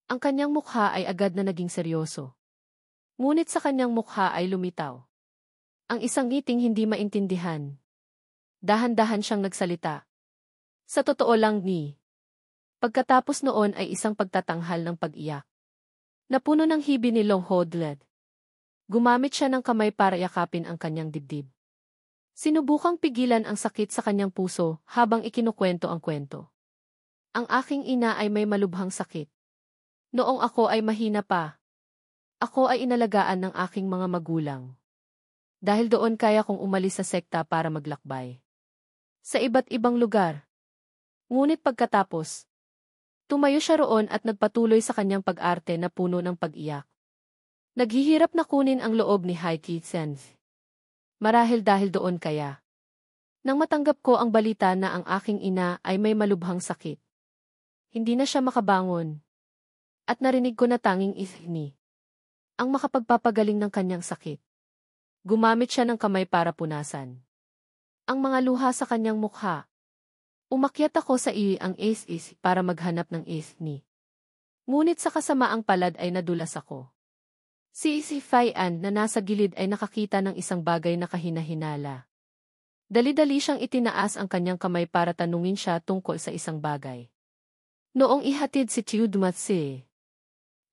ang kanyang mukha ay agad na naging seryoso. Ngunit sa kanyang mukha ay lumitaw. Ang isang ngiting hindi maintindihan. Dahan-dahan siyang nagsalita. Sa totoo lang ni. Pagkatapos noon ay isang pagtatanghal ng pag-iyak. Napuno ng hibi ni Long Hodlath. Gumamit siya ng kamay para yakapin ang kanyang dibdib. Sinubukang pigilan ang sakit sa kanyang puso habang ikinukwento ang kwento. Ang aking ina ay may malubhang sakit. Noong ako ay mahina pa, ako ay inalagaan ng aking mga magulang. Dahil doon kaya kong umalis sa sekta para maglakbay. Sa iba't ibang lugar. Ngunit pagkatapos, tumayo siya roon at nagpatuloy sa kanyang pag-arte na puno ng pag-iyak. Naghihirap na kunin ang loob ni Haiki Sen. Marahil dahil doon kaya. Nang matanggap ko ang balita na ang aking ina ay may malubhang sakit. Hindi na siya makabangon. At narinig ko na tanging ni ang makapagpapagaling ng kanyang sakit. Gumamit siya ng kamay para punasan ang mga luha sa kanyang mukha. Umakyat ako sa ang is para maghanap ng ni. Ngunit sa kasamaang palad ay nadulas ako. Si Fayan na nasa gilid ay nakakita ng isang bagay na kahina-hinala. Dali-dali siyang itinaas ang kanyang kamay para tanungin siya tungkol sa isang bagay. Noong ihatid si Tiudmatsi,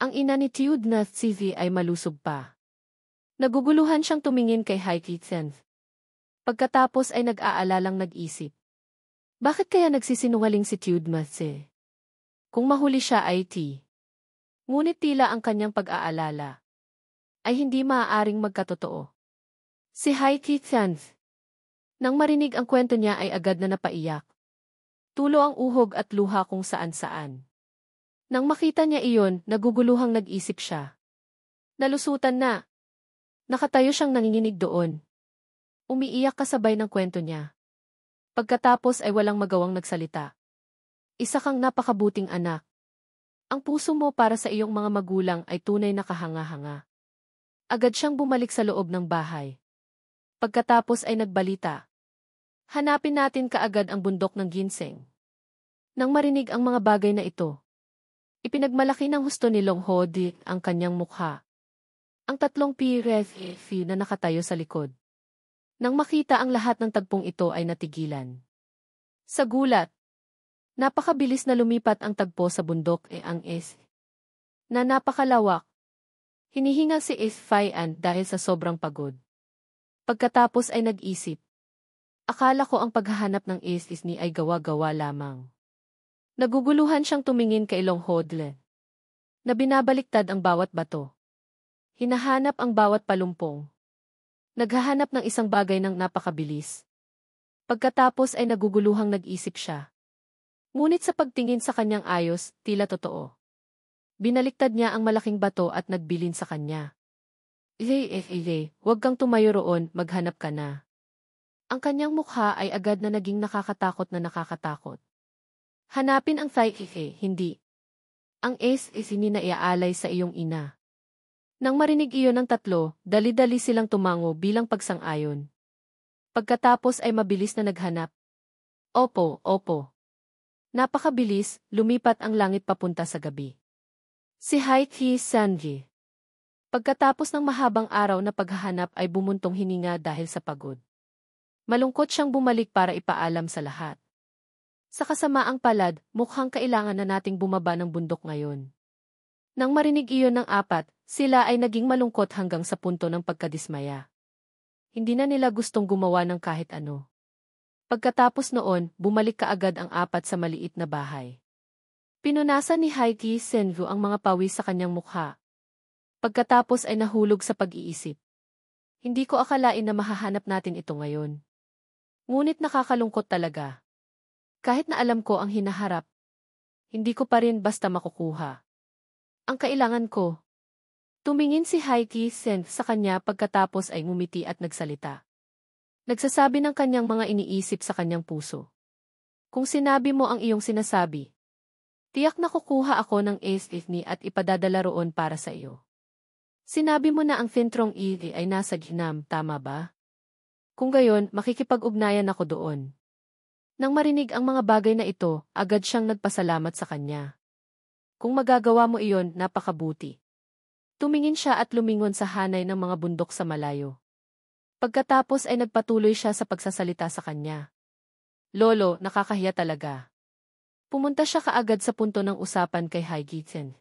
ang ina ni Tiudmatsi ay malusog pa. Naguguluhan siyang tumingin kay Haiki Sen. Pagkatapos ay nag-aalalang nag-isip. Bakit kaya nagsisinungaling si Tiudmatsi? Kung mahuli siya ay ngunit tila ang kanyang pag-aalala ay hindi maaaring magkatotoo. Si Haiki Sen, nang marinig ang kwento niya ay agad na napaiyak. Tulo ang uhog at luha kung saan-saan. Nang makita niya iyon, naguguluhang nag-isip siya. Nalusutan na. Nakatayo siyang nanginginig doon. Umiiyak kasabay ng kwento niya. Pagkatapos ay walang magawang nagsalita. Isa kang napakabuting anak. Ang puso mo para sa iyong mga magulang ay tunay na kahanga-hanga. Agad siyang bumalik sa loob ng bahay. Pagkatapos ay nagbalita. Hanapin natin kaagad ang bundok ng ginseng. Nang marinig ang mga bagay na ito, ipinagmalaki ng husto ni Long Hodi ang kanyang mukha. Ang tatlong PRF na nakatayo sa likod. Nang makita ang lahat ng tagpong ito ay natigilan. Sa gulat, napakabilis na lumipat ang tagpo sa bundok ang na napakalawak. Hinihingal si Fayan dahil sa sobrang pagod. Pagkatapos ay nag-isip. Akala ko ang paghahanap ng ni ay gawa-gawa lamang. Naguguluhan siyang tumingin kay Long Hodle. Na binabaliktad ang bawat bato. Hinahanap ang bawat palumpong. Naghahanap ng isang bagay ng napakabilis. Pagkatapos ay naguguluhang nag-isip siya. Ngunit sa pagtingin sa kanyang ayos, tila totoo. Binaliktad niya ang malaking bato at nagbilin sa kanya. Huwag kang tumayo roon, maghanap ka na. Ang kanyang mukha ay agad na naging nakakatakot na nakakatakot. Hanapin ang hindi. Ang hindi na iaalay sa iyong ina. Nang marinig iyon ng tatlo, dali-dali silang tumango bilang pagsang-ayon. Pagkatapos ay mabilis na naghanap. Opo, opo. Napakabilis, lumipat ang langit papunta sa gabi. Si Haiki Sanji. Pagkatapos ng mahabang araw na paghahanap ay bumuntong hininga dahil sa pagod. Malungkot siyang bumalik para ipaalam sa lahat. Sa kasamaang palad, mukhang kailangan na nating bumaba ng bundok ngayon. Nang marinig iyon ng apat, sila ay naging malungkot hanggang sa punto ng pagkadismaya. Hindi na nila gustong gumawa ng kahit ano. Pagkatapos noon, bumalik kaagad ang apat sa maliit na bahay. Pinunasan ni Haiki Senju ang mga pawis sa kanyang mukha. Pagkatapos ay nahulog sa pag-iisip. Hindi ko akalain na mahahanap natin ito ngayon. Ngunit nakakalungkot talaga. Kahit na alam ko ang hinaharap, hindi ko pa rin basta makukuha. Ang kailangan ko. Tumingin si Haiki Sen sa kanya pagkatapos ay ngumiti at nagsalita. Nagsasabi ng kanyang mga iniisip sa kanyang puso. Kung sinabi mo ang iyong sinasabi, tiyak na kukuha ako ng ni at ipadadala roon para sa iyo. Sinabi mo na ang Fintrong ay nasa Ginam, tama ba? Kung gayon, makikipag-ugnayan ako doon. Nang marinig ang mga bagay na ito, agad siyang nagpasalamat sa kanya. Kung magagawa mo iyon, napakabuti. Tumingin siya at lumingon sa hanay ng mga bundok sa malayo. Pagkatapos ay nagpatuloy siya sa pagsasalita sa kanya. Lolo, nakakahiya talaga. Pumunta siya kaagad sa punto ng usapan kay Haigiten.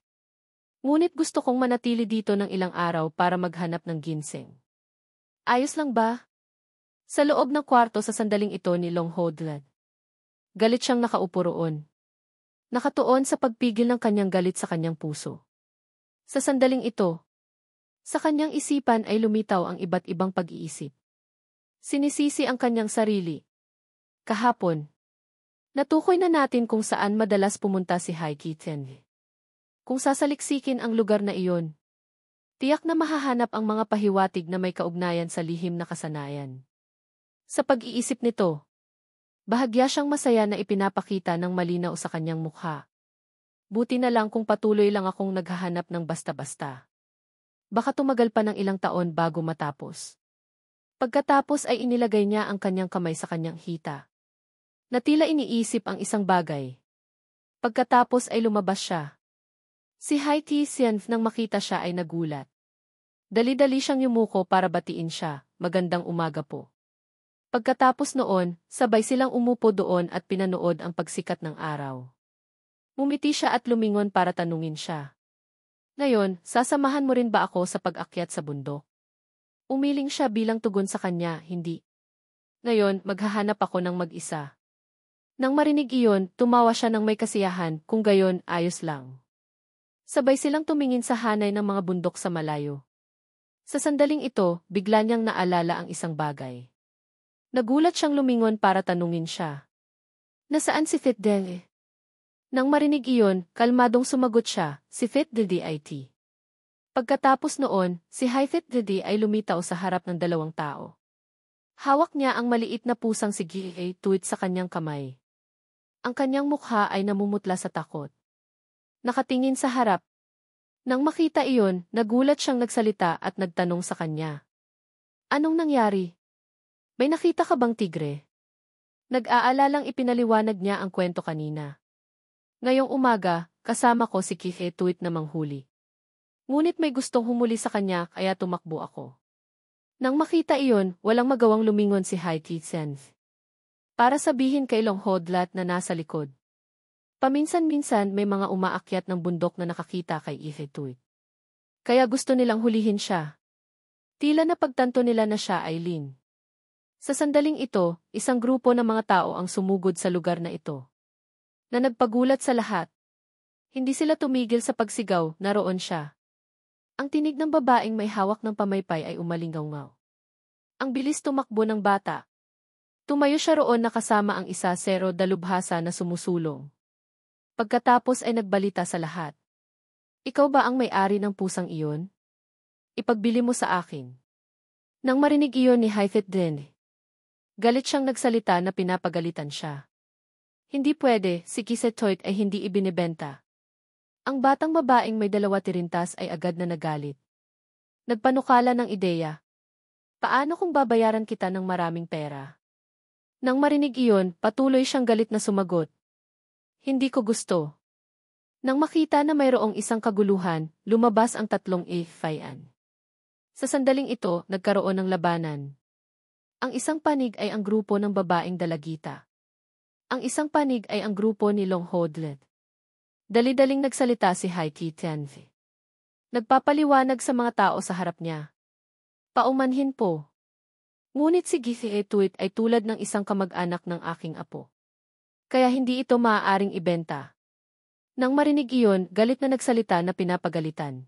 Ngunit gusto kong manatili dito ng ilang araw para maghanap ng ginseng. Ayos lang ba? Sa loob ng kwarto sa sandaling ito ni Long Hodlad. Galit siyang nakaupo roon. Nakatuon sa pagpigil ng kanyang galit sa kanyang puso. Sa sandaling ito, sa kanyang isipan ay lumitaw ang iba't ibang pag-iisip. Sinisisi ang kanyang sarili. Kahapon, natukoy na natin kung saan madalas pumunta si Haiki Ten. Kung sasaliksikin ang lugar na iyon, tiyak na mahahanap ang mga pahiwatig na may kaugnayan sa lihim na kasanayan. Sa pag-iisip nito, bahagya siyang masaya na ipinapakita ng malinaw sa kanyang mukha. Buti na lang kung patuloy lang akong naghahanap ng basta-basta. Baka tumagal pa ng ilang taon bago matapos. Pagkatapos ay inilagay niya ang kanyang kamay sa kanyang hita. Na tila iniisip ang isang bagay. Pagkatapos ay lumabas siya. Si Haiti Sian nang makita siya ay nagulat. Dali-dali siyang yumuko para batiin siya, magandang umaga po. Pagkatapos noon, sabay silang umupo doon at pinanood ang pagsikat ng araw. Mumiti siya at lumingon para tanungin siya. Ngayon, sasamahan mo rin ba ako sa pag-akyat sa bundok? Umiling siya bilang tugon sa kanya, hindi. Ngayon, maghahanap ako ng mag-isa. Nang marinig iyon, tumawa siya ng may kasiyahan, kung gayon, ayos lang. Sabay silang tumingin sa hanay ng mga bundok sa malayo. Sa sandaling ito, bigla niyang naalala ang isang bagay. Nagulat siyang lumingon para tanungin siya. Nasaan si Fitdel? Nang marinig iyon, kalmadong sumagot siya, si Fitdel DIT. Pagkatapos noon, si Fitdel ay lumitaw sa harap ng dalawang tao. Hawak niya ang maliit na pusang si G.A. tuwid sa kanyang kamay. Ang kanyang mukha ay namumutla sa takot. Nakatingin sa harap. Nang makita iyon, nagulat siyang nagsalita at nagtanong sa kanya. Anong nangyari? May nakita ka bang tigre? Nag-aalalang ipinaliwanag niya ang kwento kanina. Ngayong umaga, kasama ko si Tuwit na manghuli. Ngunit may gustong humuli sa kanya kaya tumakbo ako. Nang makita iyon, walang magawang lumingon si Sen para sabihin kay Longhodlat na nasa likod. Paminsan-minsan may mga umaakyat ng bundok na nakakita kay Tuwit. Kaya gusto nilang hulihin siya. Tila na pagtanto nila na siya ay Lin. Sa sandaling ito, isang grupo ng mga tao ang sumugod sa lugar na ito. Na nagpagulat sa lahat. Hindi sila tumigil sa pagsigaw, naroon siya. Ang tinig ng babaeng may hawak ng pamaypay ay umalingaw-ngaw. Ang bilis tumakbo ng bata. Tumayo siya roon na kasama ang isa sero dalubhasa na sumusulong. Pagkatapos ay nagbalita sa lahat. Ikaw ba ang may-ari ng pusang iyon? Ipagbili mo sa akin. Nang marinig iyon ni Hythit din, galit siyang nagsalita na pinapagalitan siya. Hindi pwede, si Kisetoit ay hindi ibinibenta. Ang batang babaeng may 2 tirintas ay agad na nagalit. Nagpanukala ng ideya. Paano kung babayaran kita ng maraming pera? Nang marinig iyon, patuloy siyang galit na sumagot. Hindi ko gusto. Nang makita na mayroong isang kaguluhan, lumabas ang 3 Fayan. Sa sandaling ito, nagkaroon ng labanan. Ang isang panig ay ang grupo ng babaeng dalagita. Ang isang panig ay ang grupo ni Longhodlet. Dali-daling nagsalita si Tianzi. Nagpapaliwanag sa mga tao sa harap niya. Paumanhin po. Ngunit si Tuwit ay tulad ng isang kamag-anak ng aking apo. Kaya hindi ito maaaring ibenta. Nang marinig iyon, galit na nagsalita na pinapagalitan.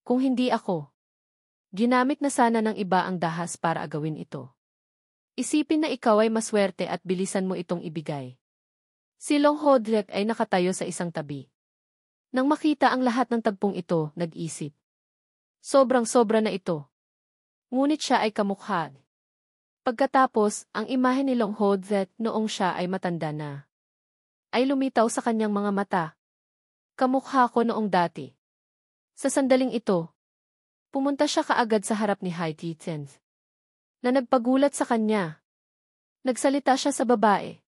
Kung hindi ako, ginamit na sana ng iba ang dahas para agawin ito. Isipin na ikaw ay maswerte at bilisan mo itong ibigay. Si Longhodlet ay nakatayo sa isang tabi. Nang makita ang lahat ng tagpong ito, nag-isip. Sobrang-sobra na ito. Ngunit siya ay kamukha. Pagkatapos, ang imahe ni Longhodlet noong siya ay matanda na, ay lumitaw sa kanyang mga mata. Kamukha ko noong dati. Sa sandaling ito, pumunta siya kaagad sa harap ni Hythit na nagpagulat sa kanya. Nagsalita siya sa babae.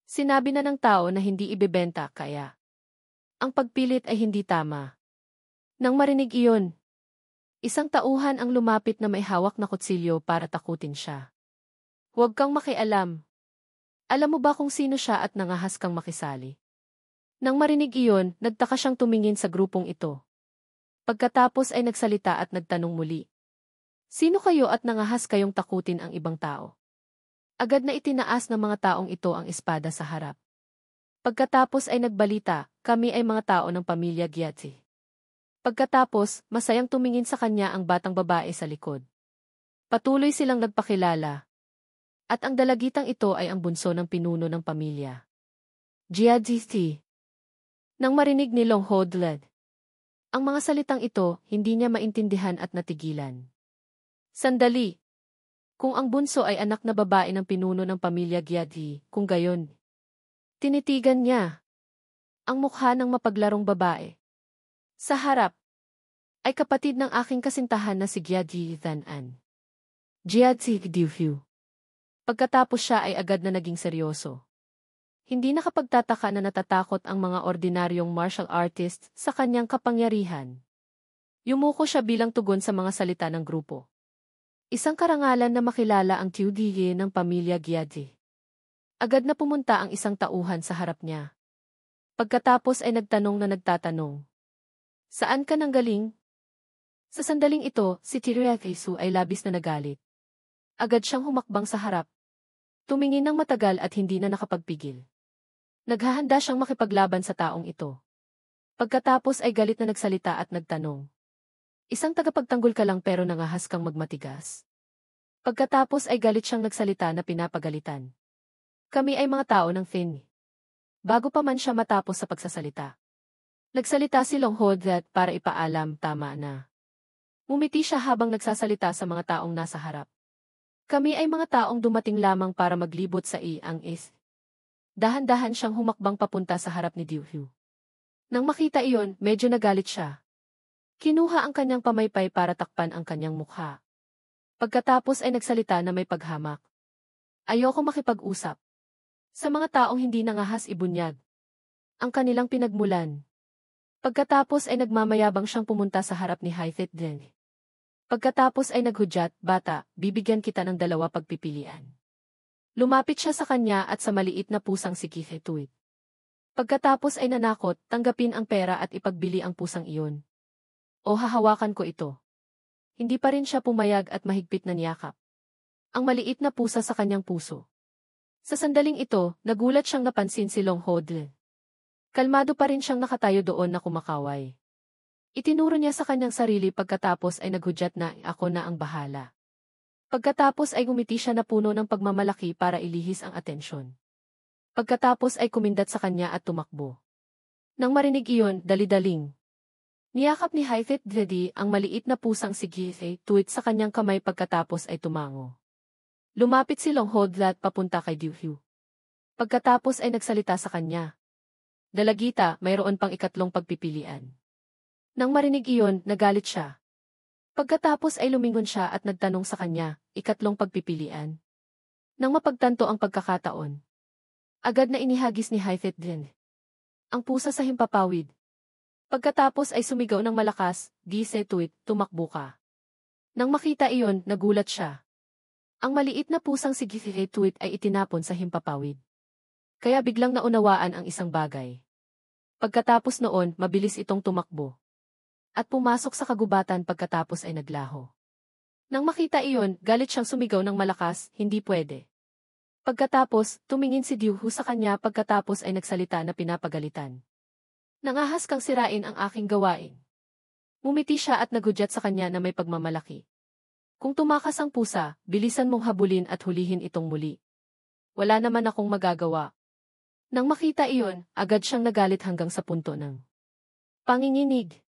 Sinabi na ng tao na hindi ibebenta kaya ang pagpilit ay hindi tama. Nang marinig iyon, isang tauhan ang lumapit na may hawak na kutsilyo para takutin siya. Huwag kang makialam. Alam mo ba kung sino siya at nangahas kang makisali? Nang marinig iyon, nagtaka siyang tumingin sa grupong ito. Pagkatapos ay nagsalita at nagtanong muli. Sino kayo at nangahas kayong takutin ang ibang tao? Agad na itinaas ng mga taong ito ang espada sa harap. Pagkatapos ay nagbalita, kami ay mga tao ng pamilya Gyatsi. Pagkatapos, masayang tumingin sa kanya ang batang babae sa likod. Patuloy silang nagpakilala. At ang dalagitang ito ay ang bunso ng pinuno ng pamilya. Gyatsi. Nang marinig ni Longhodlet ang mga salitang ito, hindi niya maintindihan at natigilan. Sandali. Kung ang bunso ay anak na babae ng pinuno ng pamilya Gyatsi, kung gayon. Tinitigan niya ang mukha ng mapaglarong babae. Sa harap ay kapatid ng aking kasintahan na si Gyatsi Thanan. Gyatsi Diufu. Pagkatapos siya ay agad na naging seryoso. Hindi nakapagtataka na natatakot ang mga ordinaryong martial artists sa kanyang kapangyarihan. Yumuko siya bilang tugon sa mga salita ng grupo. Isang karangalan na makilala ang Tiudiye ng pamilya Gyatsi. Agad na pumunta ang isang tauhan sa harap niya. Pagkatapos ay nagtanong na nagtatanong. Saan ka nanggaling? Sa sandaling ito, si Tiriakisu ay labis na nagalit. Agad siyang humakbang sa harap. Tumingin ng matagal at hindi na nakapagpigil. Naghahanda siyang makipaglaban sa taong ito. Pagkatapos ay galit na nagsalita at nagtanong. Isang tagapagtanggol ka lang pero nangahas kang magmatigas. Pagkatapos ay galit siyang nagsalita na pinapagalitan. Kami ay mga tao ng Fin. Bago pa man siya matapos sa pagsasalita. Nagsalita si Longhodlet para ipaalam tama na. Ngumiti siya habang nagsasalita sa mga taong nasa harap. Kami ay mga taong dumating lamang para maglibot sa iang is. Dahan-dahan siyang humakbang papunta sa harap ni Diufu. Nang makita iyon, medyo nagalit siya. Kinuha ang kanyang pamaypay para takpan ang kanyang mukha. Pagkatapos ay nagsalita na may paghamak. Ayoko makipag-usap sa mga taong hindi nangahas ibunyag ang kanilang pinagmulan. Pagkatapos ay nagmamayabang siyang pumunta sa harap ni Hytheth din. Pagkatapos ay naghudyat, bata, bibigyan kita ng 2 pagpipilian. Lumapit siya sa kanya at sa maliit na pusang si Hytheth. Pagkatapos ay nanakot, tanggapin ang pera at ipagbili ang pusang iyon. O hahawakan ko ito. Hindi pa rin siya pumayag at mahigpit na niyakap ang maliit na pusa sa kanyang puso. Sa sandaling ito, nagulat siyang napansin si Long Hodle. Kalmado pa rin siyang nakatayo doon na kumakaway. Itinuro niya sa kanyang sarili pagkatapos ay naghudyat na ako na ang bahala. Pagkatapos ay gumiti siya na puno ng pagmamalaki para ilihis ang atensyon. Pagkatapos ay kumindat sa kanya at tumakbo. Nang marinig iyon, dali-daling niyakap ni Hytheth Dredi ang maliit na pusang si Hytheth sa kanyang kamay pagkatapos ay tumango. Lumapit si Long Hodle at papunta kay Diuhu. Pagkatapos ay nagsalita sa kanya. Dalagita, mayroon pang 3 pagpipilian. Nang marinig iyon, nagalit siya. Pagkatapos ay lumingon siya at nagtanong sa kanya, 3 pagpipilian. Nang mapagtanto ang pagkakataon, agad na inihagis ni Hytheth din ang pusa sa himpapawid. Pagkatapos ay sumigaw ng malakas, Hytheth, tumakbo ka. Nang makita iyon, nagulat siya. Ang maliit na pusang si Hytheth ay itinapon sa himpapawid. Kaya biglang naunawaan ang isang bagay. Pagkatapos noon, mabilis itong tumakbo. At pumasok sa kagubatan pagkatapos ay naglaho. Nang makita iyon, galit siyang sumigaw ng malakas, hindi pwede. Pagkatapos, tumingin si Diuhu sa kanya pagkatapos ay nagsalita na pinapagalitan. Nangahas kang sirain ang aking gawain. Ngumiti siya at nagudyat sa kanya na may pagmamalaki. Kung tumakas ang pusa, bilisan mong habulin at hulihin itong muli. Wala naman akong magagawa. Nang makita iyon, agad siyang nagalit hanggang sa punto ng panginginig.